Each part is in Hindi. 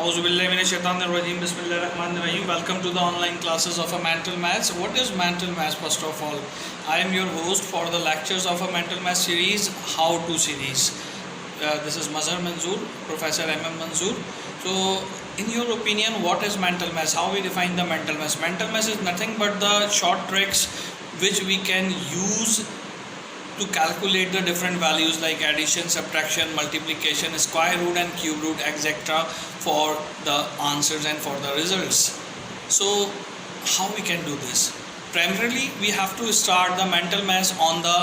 Auzubillahiminash-shaytanir-rajim. Bismillahir-rahmanir-rahim. Welcome to the online classes of a mental maths. What is mental maths? First of all, I am your host for the lectures of a mental maths series, How to series. This is Mazhar Manzoor, Professor M.M. Manzoor. So, in your opinion, what is mental maths? How we define the mental maths? Mental maths is nothing but the short tricks which we can use to calculate the different values like addition, subtraction, multiplication, square root and cube root, etc. for the answers and for the results. So how we can do this? Primarily we have to start the mental maths on the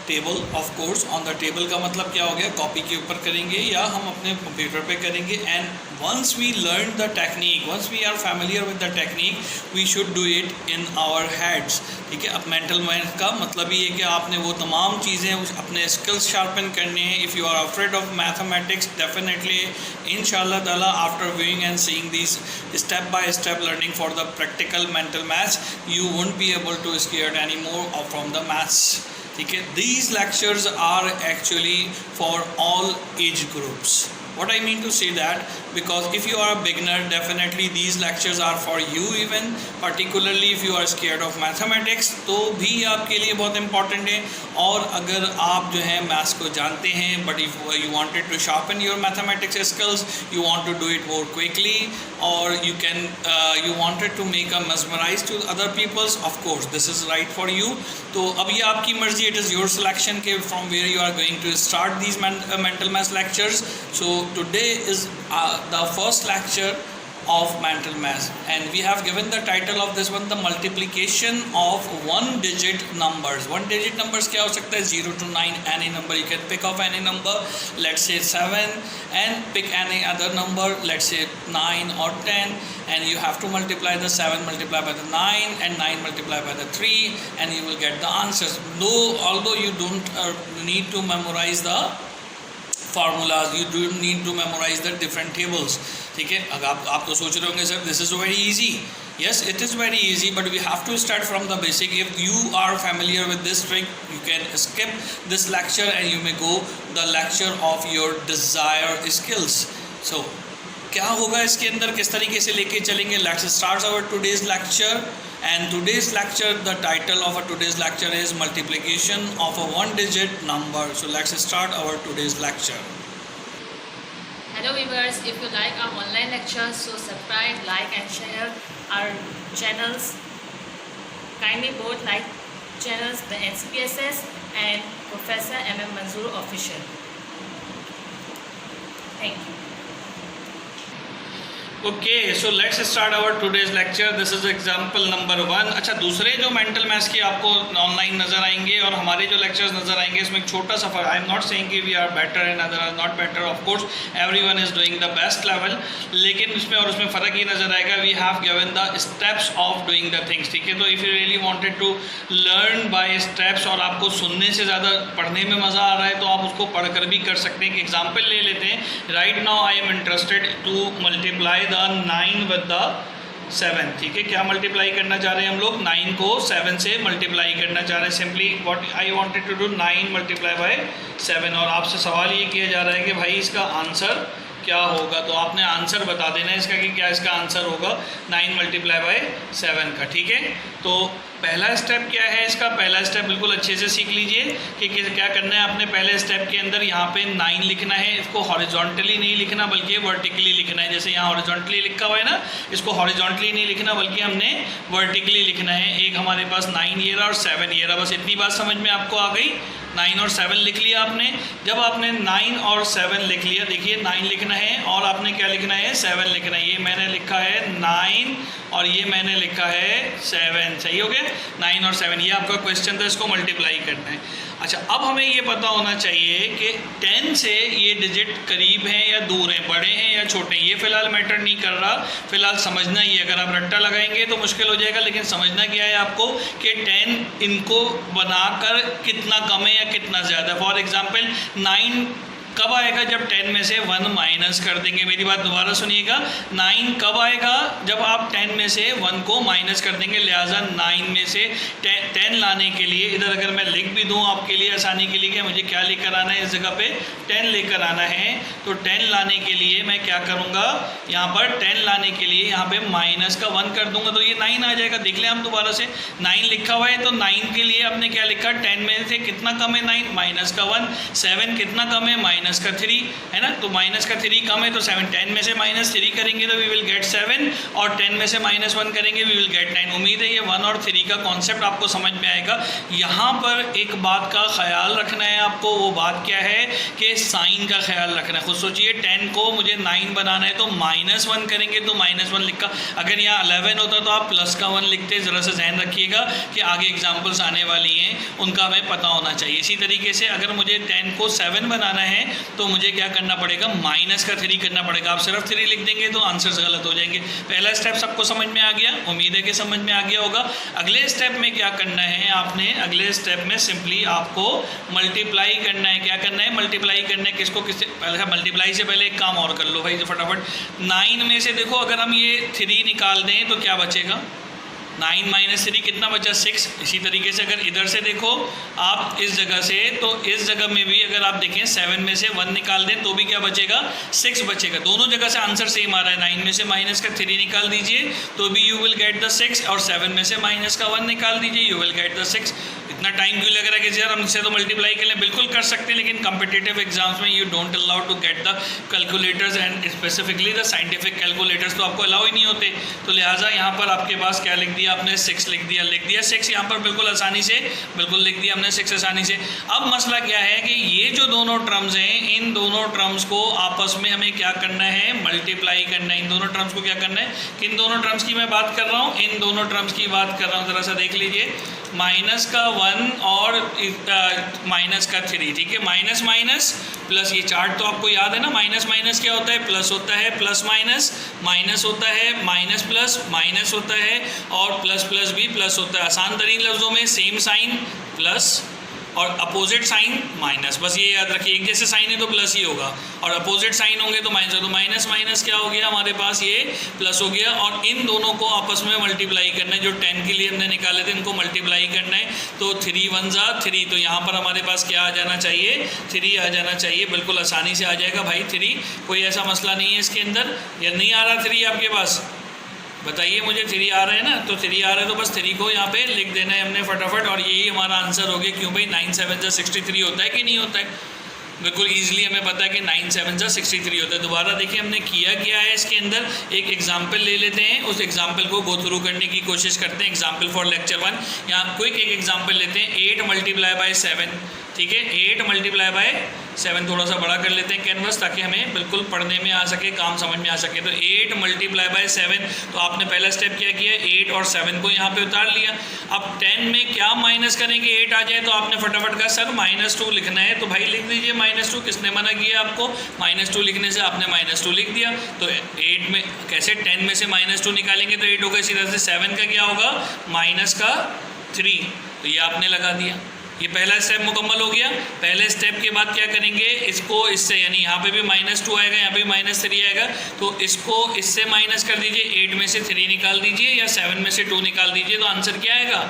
table. Of course on the table का मतलब क्या हो गया, कॉपी के ऊपर करेंगे या हम अपने कंप्यूटर पे करेंगे. And once we learn the technique, once we are familiar with the technique, we should do it in our heads. ठीक है. अब मेंटल मैथ का मतलब ये है कि आपने वो तमाम चीज़ें अपने स्किल्स शार्पन करने हैं. If you are afraid of mathematics, definitely इंशाल्लाह ताला after viewing and seeing this step by step learning for the practical mental maths, you won't be able to scared any more from the maths. ठीक है. These lectures are actually for all age groups. What I mean to say that, because if you are a beginner, definitely these lectures are for you. Even particularly if you are scared of mathematics, तो भी आपके लिए बहुत important है. और अगर आप जो है मैथ्स को जानते हैं, but if you wanted to sharpen your mathematics skills, you want to do it more quickly, or you wanted to make a mesmerize to other people's, of course this is right for you. तो अब ये आपकी मर्जी, it is your selection के from where you are going to start these mental math lectures. So today is the first lecture of mental math, and we have given the title of this one, the multiplication of one digit numbers. One digit numbers क्या हो सकता है? 0 to 9, any number. You can pick off any number, let's say 7, and pick any other number, let's say 9 or 10, and you have to multiply the 7 multiplied by the 9 and 9 multiplied by the 3, and you will get the answers. Although you don't need to memorize the formulas, you don't need to memorize the different tables. ठीक है. अगर आप तो सोच रहे होंगे sir this is very easy. Yes, it is very easy, but we have to start from the basic. If you are familiar with this trick, you can skip this lecture and you may go the lecture of your desired skills. So क्या होगा इसके अंदर, किस तरीके से लेके चलेंगे? Let's start our today's lecture. And today's lecture, the title of today's lecture is multiplication of a one digit number. So let's start our today's lecture. Hello viewers, if you like our online lectures, so subscribe, like and share our channels. Kindly both like channels, the NCPSS and Professor M.M. Manzoor Official. Thank you. Okay, so let's start our today's lecture. This is example number 1. अच्छा, दूसरे जो मेंटल मैथ्स के आपको ऑनलाइन नज़र आएंगे और हमारे जो लेक्चर्स नज़र आएंगे, इसमें एक छोटा सा फर्क. आई एम नॉट सेइंग कि we are better and other are not better. Of course everyone is doing the best level, लेकिन उसमें फ़र्क ये नज़र आएगा, we have given the steps of doing the things. ठीक है. तो if you really wanted to learn by steps और आपको सुनने से ज़्यादा पढ़ने में मज़ा आ रहा है, तो आप उसको पढ़कर भी कर सकते हैं. कि एग्जाम्पल ले लेते हैं. Right now I am interested to multiply the 9 with the 7. ठीक है. क्या मल्टीप्लाई करना चाह रहे हैं हम लोग? 9 को 7 से मल्टीप्लाई करना चाह रहे हैं. Simply what I wanted to do, 9 multiply by 7. और आपसे सवाल ये किया जा रहा है कि भाई इसका आंसर क्या होगा. तो आपने आंसर बता देना है इसका कि क्या इसका आंसर होगा 9 मल्टीप्लाई बाय 7 का. ठीक है. तो पहला स्टेप क्या है इसका? पहला स्टेप बिल्कुल अच्छे से सीख लीजिए कि क्या करना है. आपने पहले स्टेप के अंदर यहाँ पे 9 लिखना है. इसको हॉरिजॉन्टली नहीं लिखना बल्कि वर्टिकली लिखना है. जैसे यहाँ हॉरिजॉन्टली लिखा हुआ है ना, इसको हॉरिजॉन्टली नहीं लिखना बल्कि हमने वर्टिकली लिखना है. एक हमारे पास 9 ये रहा और 7 ये रहा. बस इतनी बात समझ में आपको आ गई. 9 और 7 लिख लिया आपने. जब आपने 9 और 7 लिख लिया, देखिए 9 लिखना है और आपने क्या लिखना है? 7 लिखना है. ये मैंने लिखा है 9 और ये मैंने लिखा है 7. सही हो गया. 9 और 7 ये आपका क्वेश्चन था, इसको मल्टीप्लाई करना है. अच्छा, अब हमें ये पता होना चाहिए कि 10 से ये डिजिट करीब हैं या दूर हैं, बड़े हैं या छोटे हैं. ये फ़िलहाल मैटर नहीं कर रहा. फ़िलहाल समझना ही, अगर आप रट्टा लगाएंगे तो मुश्किल हो जाएगा, लेकिन समझना क्या है आपको कि 10 इनको बनाकर कितना कम है या कितना ज़्यादा. फॉर एग्ज़ाम्पल 9 कब आएगा? जब 10 में से 1 माइनस कर देंगे। मेरी बात दोबारा सुनिएगा, 9 कब आएगा? जब आप 10 में से 1 को माइनस कर देंगे। लिहाजा 9 में से 10 लाने के लिए इधर अगर मैं लिख भी दूँ आपके लिए आसानी के लिए कि मुझे क्या लेकर आना है, इस जगह पे 10 लेकर आना है, तो 10 लाने के लिए मैं क्या करूँगा, यहाँ पर 10 लाने के लिए यहाँ पे माइनस का 1 कर दूंगा तो ये 9 आ जाएगा। देख लें हम दोबारा से, 9 लिखा हुआ है तो 9 के लिए आपने क्या लिखा, 10 में से कितना कम है 9, माइनस का 1, 7 कितना कम है, माइनस का 3 है ना, तो माइनस का 3 कम है तो 7, 10 में से माइनस 3 करेंगे तो वी विल गेट 7 और 10 में से माइनस 1 करेंगे वी विल गेट 9। उम्मीद है ये 1 और 3 का कॉन्सेप्ट आपको समझ में आएगा। यहाँ पर एक बात का ख्याल रखना है आपको, वो बात क्या है कि साइन का ख्याल रखना है। खुद सोचिए 10 को मुझे 9 बनाना है तो -1 करेंगे तो -1 लिखा, अगर यहाँ 11 होता तो आप प्लस का 1 लिखते। ज़रा सा ध्यान रखिएगा कि आगे एग्जाम्पल्स आने वाली हैं उनका हमें पता होना चाहिए। इसी तरीके से अगर मुझे 10 को 7 बनाना है तो मुझे क्या करना पड़ेगा, माइनस का 3 करना पड़ेगा। आप सिर्फ 3 लिख देंगे तो आंसर्स गलत हो जाएंगे। पहला स्टेप सबको समझ में आ गया, उम्मीद है कि समझ में आ गया होगा। अगले स्टेप में क्या करना है आपने, अगले स्टेप में सिंपली आपको मल्टीप्लाई करना है। क्या करना है, मल्टीप्लाई करना है। किसको किससे, मल्टीप्लाई से पहले एक काम और कर लो भाई फटाफट। 9 में से देखो अगर हम ये 3 निकाल दें तो क्या बचेगा, 9 माइनस 3 कितना बचा, 6। इसी तरीके से अगर इधर से देखो आप इस जगह से, तो इस जगह में भी अगर आप देखें 7 में से 1 निकाल दें तो भी क्या बचेगा, 6 बचेगा। दोनों जगह से आंसर सेम आ रहा है। 9 में से माइनस का 3 निकाल दीजिए तो भी यू विल गेट द 6 और 7 में से माइनस का 1 निकाल दीजिए यू विल गेट द 6। इतना टाइम क्यों लग रहा है कि यार हमसे तो मल्टीप्लाई कर लें, बिल्कुल कर सकते हैं लेकिन कम्पिटिटिव एग्जाम्स में you don't allow to get the calculators and specifically the scientific calculators तो आपको अलाउ ही नहीं होते। तो लिहाजा यहाँ पर आपके पास क्या लिख दिया आपने, 6 लिख दिया 6 यहाँ पर बिल्कुल आसानी से, बिल्कुल लिख दिया हमने 6 आसानी से। अब मसला क्या है कि ये जो दोनों टर्म्स हैं, इन दोनों टर्म्स को आपस में हमें क्या करना है, मल्टीप्लाई करना है। इन दोनों टर्म्स को क्या करना है, किन दोनों टर्म्स की मैं बात कर रहा हूँ, इन दोनों टर्म्स की बात कर रहा हूँ। ज़रा सा देख लीजिए, माइनस का 1 और माइनस का 3, ठीक है। माइनस माइनस प्लस, ये चार्ट तो आपको याद है ना, माइनस माइनस क्या होता है, प्लस होता है, प्लस माइनस माइनस होता है, माइनस प्लस माइनस होता है और प्लस प्लस भी प्लस होता है। आसान तरीन लफ्ज़ों में सेम साइन प्लस और अपोजिट साइन माइनस, बस ये याद रखिए। एक जैसे साइन है तो प्लस ही होगा और अपोजिट साइन होंगे तो माइनस। तो माइनस माइनस क्या हो गया हमारे पास, ये प्लस हो गया और इन दोनों को आपस में मल्टीप्लाई करना है। जो 10 के लिए हमने निकाले थे इनको मल्टीप्लाई करना है। तो 3 1 जा 3, तो यहाँ पर हमारे पास क्या आ जाना चाहिए, 3 आ जाना चाहिए। बिल्कुल आसानी से आ जाएगा भाई 3, कोई ऐसा मसला नहीं है इसके अंदर। या नहीं आ रहा 3 आपके पास, बताइए मुझे। 3 आ रहे हैं ना, तो 3 आ रहे हैं तो बस 3 को यहाँ पे लिख देना है हमने फटाफट और यही हमारा आंसर हो गया। क्यों भाई, 9 7 63 होता है कि नहीं होता है, बिल्कुल ईजिली हमें पता है कि 9 7 63 होता है। दोबारा देखिए हमने किया क्या है इसके अंदर, एक एग्जाम्पल ले लेते हैं, उस एग्जाम्पल को गो थ्रू करने की कोशिश करते हैं। एग्जाम्पल फॉर लेक्चर 1, यहाँ क्विक एक एग्जाम्पल लेते हैं। 8 मल्टीप्लाई बाय 7, ठीक है, 8 मल्टीप्लाई बाय 7, थोड़ा सा बड़ा कर लेते हैं कैनवस ताकि हमें बिल्कुल पढ़ने में आ सके, काम समझ में आ सके। तो 8 मल्टीप्लाई बाय 7, तो आपने पहला स्टेप क्या किया, 8 और 7 को यहाँ पे उतार लिया। अब 10 में क्या माइनस करेंगे, 8 आ जाए तो आपने फटाफट कहा सर -2 लिखना है, तो भाई लिख दीजिए -2। किसने मना किया आपको, -2 लिखने से, आपने -2 लिख दिया। तो 8 में कैसे 10 में से -2 निकालेंगे तो 8 होगा। इसी तरह से 7 का क्या होगा, -3, तो ये आपने लगा दिया। ये पहला स्टेप मुकम्मल हो गया। पहले स्टेप के बाद क्या करेंगे, इसको इससे, यानी यहाँ पे भी -2 आएगा, यहाँ पे भी -3 आएगा, तो इसको इससे माइनस कर दीजिए। 8 में से 3 निकाल दीजिए या 7 में से 2 निकाल दीजिए, तो आंसर क्या आएगा,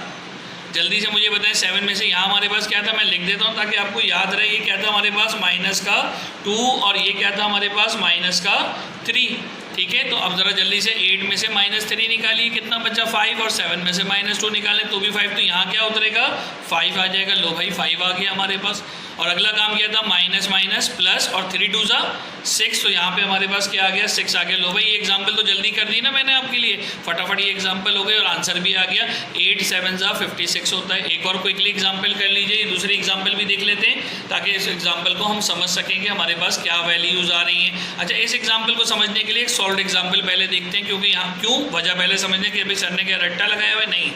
जल्दी से मुझे बताएं। 7 में से यहाँ हमारे पास क्या था, मैं लिख देता हूँ ताकि आपको याद रहे। ये क्या था हमारे पास, -2 और ये क्या था हमारे पास, -3, ठीक है। तो अब ज़रा जल्दी से 8 में से -3 निकालिए, कितना बचा 5, और 7 में से -2 निकालें तो भी 5, तो यहाँ क्या उतरेगा 5 आ जाएगा। लो भाई 5 आ गया हमारे पास। और अगला काम क्या था, माइनस माइनस प्लस और 3 2 जा 6, तो यहाँ पे हमारे पास क्या आ गया 6 आ गया। लो भाई ये एग्जाम्पल तो जल्दी कर दी ना मैंने आपके लिए, फटाफट ये एग्जाम्पल हो गए और आंसर भी आ गया। 8 7 जा 56 होता है। एक और क्विकली एग्जाम्पल कर लीजिए, दूसरी एग्जाम्पल भी देख लेते हैं ताकि इस एग्जाम्पल को हम समझ सकेंगे हमारे पास क्या वैल्यूज़ आ रही हैं। अच्छा, इस एग्जाम्पल को समझने के लिए एक सॉल्व एग्जाम्पल पहले देखते हैं, क्योंकि यहाँ क्यों वजह पहले समझने की, अभी सर ने क्या रट्टा लगाया हुआ है, नहीं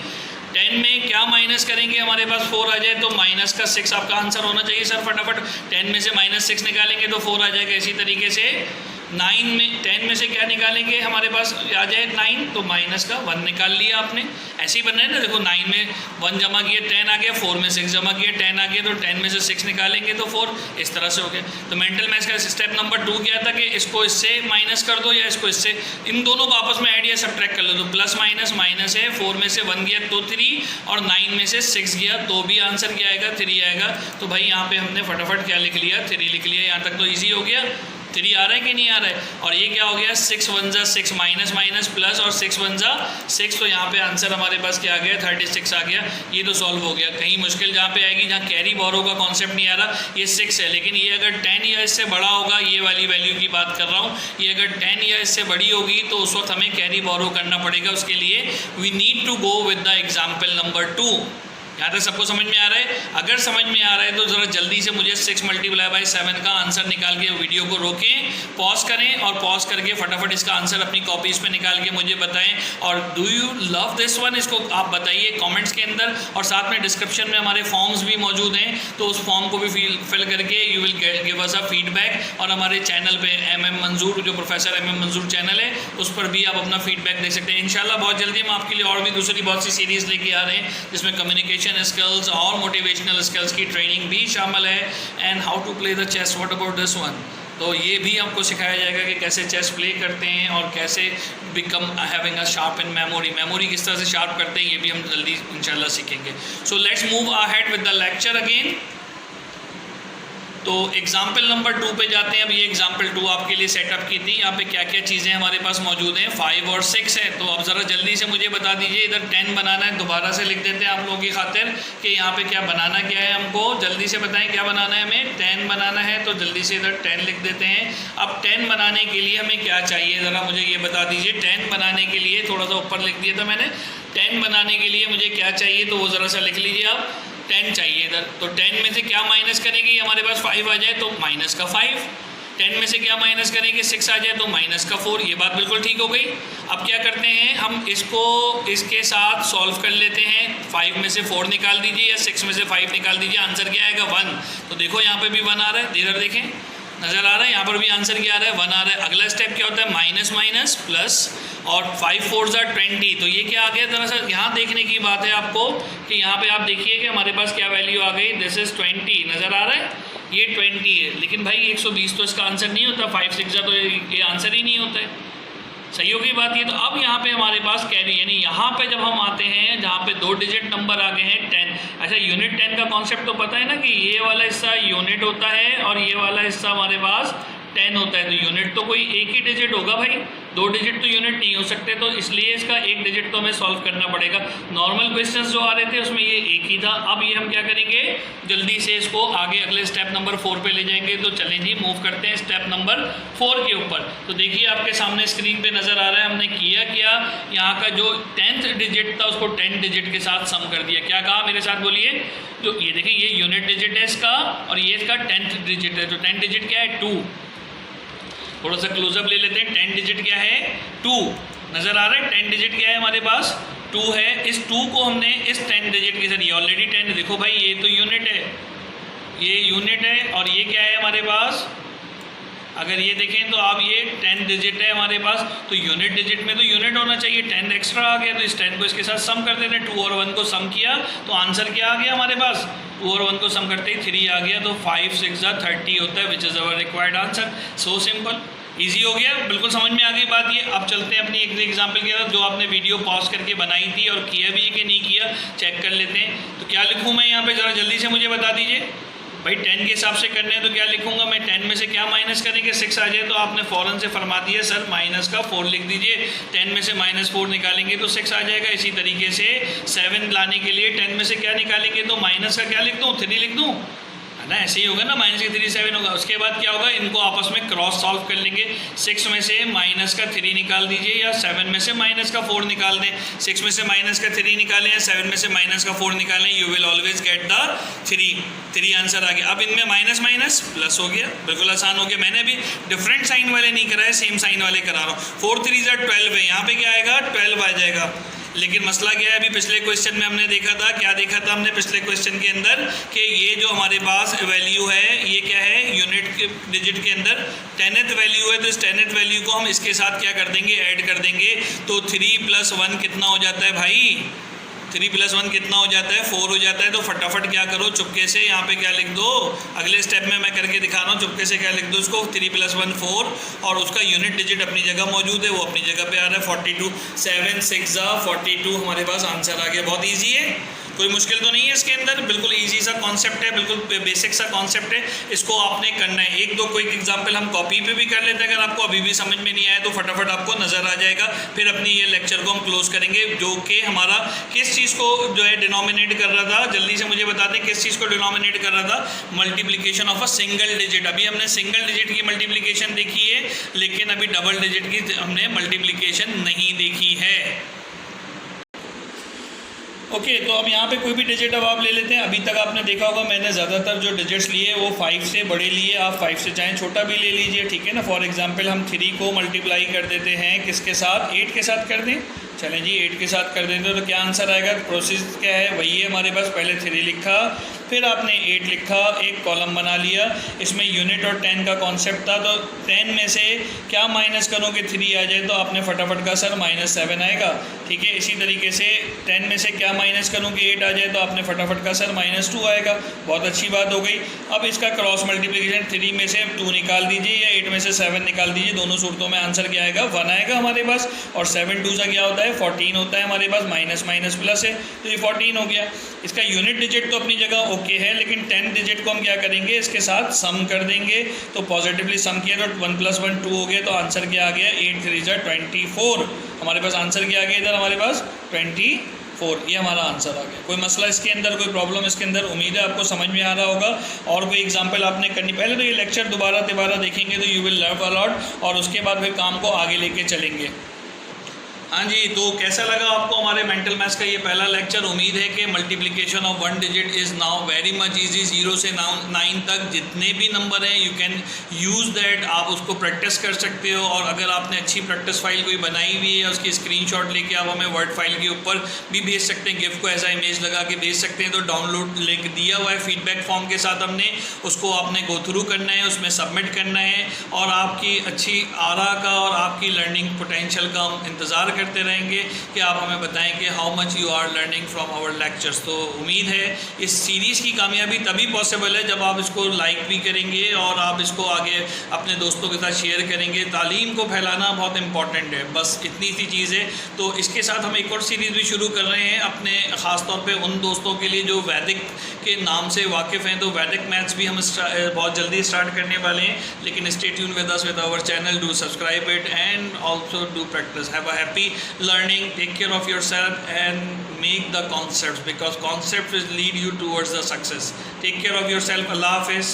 10 में क्या माइनस करेंगे, हमारे पास 4 आ जाए तो माइनस का 6 आपका आंसर होना चाहिए सर। फटाफट 10 में से -6 निकालेंगे तो 4 आ जाएगा। इसी तरीके से 9 में 10 में से क्या निकालेंगे, हमारे पास आ जाए 9, तो माइनस का 1 निकाल लिया आपने। ऐसे ही बनना है ना, देखो 9 में 1 जमा किया 10 आ गया, 4 में 6 जमा किया 10 आ गया, तो 10 में से 6 निकालेंगे तो 4, इस तरह से हो गया। तो मेंटल मैथ्स का स्टेप नंबर 2 क्या था कि इसको इससे माइनस कर दो या इसको इससे, इन दोनों को आपस में ऐड या सब्ट्रैक्ट कर लो। तो प्लस माइनस माइनस है, 4 में से 1 गया तो 3 और 9 में से 6 गया तो भी आंसर क्या आएगा, 3 आएगा। तो भाई यहाँ पे हमने फटाफट क्या लिख लिया, 3 लिख लिया। यहाँ तक तो ईजी हो गया। 3 आ रहा है कि नहीं आ रहा है। और ये क्या हो गया, 6 1 जा 6 माइनस माइनस प्लस और 6 1 जा 6, तो यहाँ पे आंसर हमारे पास क्या आ गया, 36 आ गया। ये तो सॉल्व हो गया। कहीं मुश्किल जहाँ पे आएगी, जहाँ कैरी बोरो का कॉन्सेप्ट नहीं आ रहा, ये 6 है, लेकिन ये अगर 10 या इससे बड़ा होगा, ये वाली वैल्यू की बात कर रहा हूँ, ये अगर 10 या इससे बड़ी होगी तो उस वक्त हमें कैरी बोरो करना पड़ेगा। उसके लिए we need to go with the example number 2। यहाँ तक सबको समझ में आ रहा है। अगर समझ में आ रहा है तो ज़रा जल्दी से मुझे 6 × 7 का आंसर निकाल के वीडियो को रोकें, पॉज करें और पॉज करके फटाफट इसका आंसर अपनी कॉपीज़ पे निकाल के मुझे बताएं। और do you love this one, इसको आप बताइए कमेंट्स के अंदर। और साथ में डिस्क्रिप्शन में हमारे फॉर्म्स भी मौजूद हैं, तो उस फॉर्म को भी फिल करके you will give us a feedback. और हमारे चैनल पे MM मंजूर, जो प्रोफेसर MM मंजूर चैनल है, उस पर भी आप अपना फीडबैक दे सकते हैं। इंशाल्लाह बहुत जल्दी हम आपके लिए और भी दूसरी बहुत सी सीरीज़ लेके आ रहे हैं, जिसमें कम्युनिकेशन स्किल्स और मोटिवेशनल स्किल्स की ट्रेनिंग भी शामिल है। And how to play the chess, what about this one, तो ये भी आपको सिखाया जाएगा कि कैसे चेस प्ले करते हैं और कैसे become having a sharp in memory किस तरह से शार्प करते हैं, ये भी हम जल्दी इंशाल्लाह सीखेंगे। So let's move ahead with the lecture again. तो एग्जाम्पल नंबर 2 पे जाते हैं। अब ये एग्जाम्पल 2 आपके लिए सेटअप की थी। यहाँ पे क्या क्या चीज़ें हमारे पास मौजूद हैं, 5 और 6 है। तो अब ज़रा जल्दी से मुझे बता दीजिए, इधर 10 बनाना है, दोबारा से लिख देते हैं आप लोगों की खातिर कि यहाँ पे क्या बनाना क्या है हमको। जल्दी से बताएं क्या बनाना है हमें, 10 बनाना है, तो जल्दी से इधर 10 लिख देते हैं। अब 10 बनाने के लिए हमें क्या चाहिए, ज़रा मुझे ये बता दीजिए। 10 बनाने के लिए, थोड़ा सा ऊपर लिख दिया था मैंने, 10 बनाने के लिए मुझे क्या चाहिए, तो वो ज़रा सा लिख लीजिए आप। 10 चाहिए इधर, तो 10 में से क्या माइनस करेंगे, हमारे पास 5 आ जाए तो माइनस का 5। 10 में से क्या माइनस करेंगे, 6 आ जाए तो माइनस का 4। ये बात बिल्कुल ठीक हो गई। अब क्या करते हैं, हम इसको इसके साथ सॉल्व कर लेते हैं। 5 में से 4 निकाल दीजिए या 6 में से 5 निकाल दीजिए, आंसर क्या आएगा, 1। तो देखो यहाँ पे भी 1 आ रहा है, इधर देखें, नज़र आ रहा है, यहाँ पर भी आंसर क्या आ रहा है, 1 आ रहा है। अगला स्टेप क्या होता है, माइनस माइनस प्लस, और 5 4 ज़ा 20, तो ये क्या आ गया। दरअसल यहाँ देखने की बात है आपको कि यहाँ पे आप देखिए कि हमारे पास क्या वैल्यू आ गई, दिस इज़ 20, नज़र आ रहा है, ये 20 है। लेकिन भाई 120 तो इसका आंसर नहीं होता, 5 6 ज़ा तो ये आंसर ही नहीं होता है। सही होगी बात ये। तो अब यहाँ पे हमारे पास कैरी, यानी यहाँ पे जब हम आते हैं जहाँ पे 2 डिजिट नंबर आ गए हैं 10। अच्छा, यूनिट 10 का कॉन्सेप्ट तो पता है ना कि ये वाला हिस्सा यूनिट होता है और ये वाला हिस्सा हमारे पास 10 होता है। तो यूनिट तो कोई एक ही डिजिट होगा भाई, 2 डिजिट तो यूनिट नहीं हो सकते, तो इसलिए इसका 1 डिजिट तो हमें सॉल्व करना पड़ेगा। नॉर्मल क्वेश्चंस जो आ रहे थे उसमें ये एक ही था। अब ये हम क्या करेंगे, जल्दी से इसको आगे अगले स्टेप नंबर 4 पे ले जाएंगे। तो चलें जी, मूव करते हैं स्टेप नंबर 4 के ऊपर। तो देखिए आपके सामने स्क्रीन पे नज़र आ रहा है, हमने किया क्या, यहाँ का जो 10th डिजिट था उसको 10 डिजिट के साथ सम कर दिया। क्या कहा, मेरे साथ बोलिए। तो ये देखिए, ये यूनिट डिजिट है इसका और ये इसका 10th डिजिट है। तो 10 डिजिट क्या है, 2। थोड़ा सा क्लोजअप ले लेते हैं। 10 डिजिट क्या है, 2। नज़र आ रहा है, 10 डिजिट क्या है हमारे पास, 2 है। इस 2 को हमने इस 10 डिजिट के साथ, ये ऑलरेडी 10 है, देखो भाई ये तो यूनिट है, ये यूनिट है, और ये क्या है हमारे पास, अगर ये देखें तो अब ये 10 डिजिट है हमारे पास। तो यूनिट डिजिट में तो यूनिट होना चाहिए, 10 एक्स्ट्रा आ गया, तो इस 10 को इसके साथ सम कर देते हैं। 2 और 1 को सम किया तो आंसर क्या आ गया हमारे पास, 2 और 1 को सम करते ही 3 आ गया। तो 5 6 ज़ा 30 होता है, which is our required answer. So simple, easy हो गया, बिल्कुल समझ में आ गई बात ये। अब चलते हैं अपनी एक एग्जांपल के साथ, जो आपने वीडियो पॉज करके बनाई थी और किया भी कि नहीं किया, चेक कर लेते हैं। तो क्या लिखूँ मैं यहाँ पे, ज़रा जल्दी से मुझे बता दीजिए भाई। 10 के हिसाब से करने हैं तो क्या लिखूँगा मैं, 10 में से क्या माइनस करेंगे, 6 आ जाए, तो आपने फ़ौरन से फरमा दिया सर माइनस का 4 लिख दीजिए। 10 में से -4 निकालेंगे तो 6 आ जाएगा। इसी तरीके से 7 लाने के लिए 10 में से क्या निकालेंगे, तो माइनस का क्या लिख दूँ, 3 लिख दूँ, है ना, ऐसे ही होगा ना, माइनस के 3 7 होगा। उसके बाद क्या होगा, इनको आपस में क्रॉस सॉल्व कर लेंगे। 6 में से माइनस का 3 निकाल दीजिए या 7 में से माइनस का 4 निकाल दें। 6 में से माइनस का 3 निकालें या 7 में से माइनस का 4 निकालें, you will always get the 3 answer आ गया। अब इनमें माइनस माइनस प्लस हो गया, बिल्कुल आसान हो गया। मैंने अभी डिफरेंट साइन वाले नहीं कराए, सेम साइन वाले करा रहा हूँ। 4 3 ज़ा 12 है, यहाँ पे क्या आएगा, 12 आ जाएगा। लेकिन मसला क्या है, अभी पिछले क्वेश्चन में हमने देखा था, क्या देखा था हमने पिछले क्वेश्चन के अंदर कि ये जो हमारे पास वैल्यू है ये क्या है, यूनिट डिजिट के अंदर 10th वैल्यू है, तो इस 10th वैल्यू को हम इसके साथ क्या कर देंगे, ऐड कर देंगे। तो 3 + 1 कितना हो जाता है भाई, 3 + 1 कितना हो जाता है, 4 हो जाता है। तो फटाफट क्या करो, चुपके से यहाँ पे क्या लिख दो, अगले स्टेप में मैं करके दिखा रहा हूँ, चुपके से क्या लिख दो इसको, 3 + 1 4, और उसका यूनिट डिजिट अपनी जगह मौजूद है, वो अपनी जगह पे आ रहा है 42। 7 × 6 = 42 हमारे पास आंसर आ गया। बहुत ईजी है, कोई मुश्किल तो नहीं है इसके अंदर, बिल्कुल इजी सा कॉन्सेप्ट है, बिल्कुल बेसिक सा कॉन्सेप्ट है। इसको आपने करना है। एक दो क्विक एग्जांपल हम कॉपी पे भी कर लेते हैं, अगर आपको अभी भी समझ में नहीं आया तो फटाफट आपको नज़र आ जाएगा। फिर अपनी ये लेक्चर को हम क्लोज करेंगे, जो कि हमारा किस चीज़ को जो है डिनोमिनेट कर रहा था, जल्दी से मुझे बता दें किस चीज़ को डिनोमिनेट कर रहा था, multiplication of a single digit. अभी हमने सिंगल डिजिट की मल्टीप्लिकेशन देखी है, लेकिन अभी डबल डिजिट की हमने मल्टीप्लिकेशन नहीं देखी है। ओके तो अब यहाँ पे कोई भी डिजिट अब आप ले लेते हैं। अभी तक आपने देखा होगा मैंने ज़्यादातर जो डिजिट्स लिए वो 5 से बड़े लिए, आप 5 से चाहें छोटा भी ले लीजिए, ठीक है ना। फॉर एग्जांपल हम 3 को मल्टीप्लाई कर देते हैं किसके साथ, 8 के साथ कर दें। चलें जी 8 के साथ कर देंगे तो क्या आंसर आएगा, प्रोसेस क्या है वही है हमारे पास। पहले 3 लिखा, फिर आपने 8 लिखा, एक कॉलम बना लिया। इसमें यूनिट और 10 का कॉन्सेप्ट था, तो 10 में से क्या माइनस करोगे 3 आ जाए तो आपने फटाफट का सर -7 आएगा, ठीक है। इसी तरीके से 10 में से क्या माइनस करोगे 8 आ जाए तो आपने फटाफट का सर -2 आएगा। बहुत अच्छी बात हो गई। अब इसका क्रॉस मल्टीप्लिकेशन 3 में से 2 निकाल दीजिए या 8 में से 7 निकाल दीजिए, दोनों सूरतों में आंसर क्या आएगा 1 आएगा हमारे पास। और 7 2 सा क्या होता है 14 होता है हमारे पास, माइनस माइनस प्लस है तो ये 14 हो गया। इसका यूनिट डिजिट तो अपनी जगह ओके है, लेकिन 10 डिजिट को हम क्या करेंगे इसके साथ सम कर देंगे। तो पॉजिटिवली सम किया तो 1 + 1 2 हो गया, तो आंसर क्या आ गया 8 3 = 24। हमारे पास आंसर क्या आ गया इधर हमारे पास 24, ये हमारा आंसर आ गया। कोई मसला इसके अंदर, कोई प्रॉब्लम इसके अंदर, उम्मीद है आपको समझ में आ रहा होगा। और कोई एग्जांपल आपने करनी, पहले तो ये लेक्चर दोबारा देखेंगे तो you will learn a lot, और उसके बाद फिर काम को आगे लेके चलेंगे। हाँ जी, तो कैसा लगा आपको हमारे मेंटल मैथ्स का ये पहला लेक्चर। उम्मीद है कि multiplication of 1 digit is now very much easy. 0 से 9 तक जितने भी नंबर हैं यू कैन यूज़ दैट, आप उसको प्रैक्टिस कर सकते हो। और अगर आपने अच्छी प्रैक्टिस फाइल कोई बनाई हुई है उसकी स्क्रीनशॉट लेके आप हमें वर्ड फाइल के ऊपर भी भेज सकते हैं, गिफ को ऐसा इमेज लगा के भेज सकते हैं। तो डाउनलोड लिंक दिया हुआ है फीडबैक फॉर्म के साथ, हमने उसको आपने गो थ्रू करना है, उसमें सबमिट करना है, और आपकी अच्छी आरा का और आपकी लर्निंग पोटेंशियल का हम इंतज़ार करते रहेंगे कि आप हमें बताएं कि how much you are learning from our lectures. तो उम्मीद है इस सीरीज़ की कामयाबी तभी पॉसिबल है जब आप इसको लाइक भी करेंगे और आप इसको आगे अपने दोस्तों के साथ शेयर करेंगे। तालीम को फैलाना बहुत इंपॉर्टेंट है, बस इतनी सी चीज़ है। तो इसके साथ हम एक और सीरीज़ भी शुरू कर रहे हैं अपने ख़ास तौर पे उन दोस्तों के लिए जो वैदिक के नाम से वाकिफ़ हैं। तो वैदिक मैथ्स भी हम बहुत जल्दी स्टार्ट करने वाले हैं, लेकिन stay tune with us with our channel, do subscribe it and also do practice. Have a happy learning, take care of yourself and make the concepts, because concepts will lead you towards the success. Take care of yourself. Allah Hafiz.